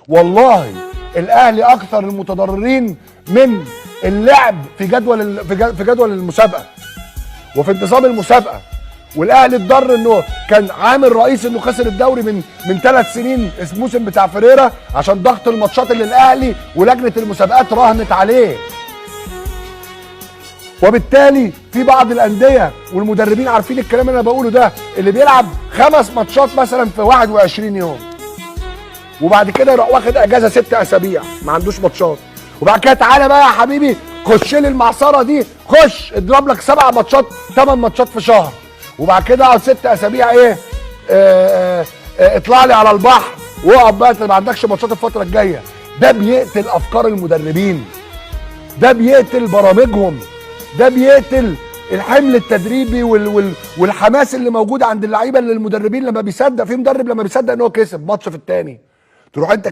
والله الاهلي اكثر المتضررين من اللعب في جدول المسابقه وفي انتصاب المسابقه. والاهلي اتضر انه كان عامل رئيس انه خسر الدوري من 3 سنين، الموسم بتاع فيريرا، عشان ضغط الماتشات اللي الاهلي ولجنه المسابقات راهنت عليه. وبالتالي في بعض الانديه والمدربين عارفين الكلام اللي انا بقوله ده، اللي بيلعب 5 ماتشات مثلا في 21 يوم، وبعد كده يروح واخد اجازه 6 اسابيع ما عندوش ماتشات، وبعد كده تعالى بقى يا حبيبي خش لي المعصره دي، خش اضرب لك 7 ماتشات 8 ماتشات في شهر، وبعد كده اقعد 6 اسابيع ايه اطلع لي على البحر واقعد بقى انت ما عندكش ماتشات الفتره الجايه. ده بيقتل افكار المدربين، ده بيقتل برامجهم، ده بيقتل الحمل التدريبي والحماس اللي موجود عند اللعيبه. اللي المدربين لما بيصدق، في مدرب لما بيصدق ان هو كسب ماتش في الثاني تروح انت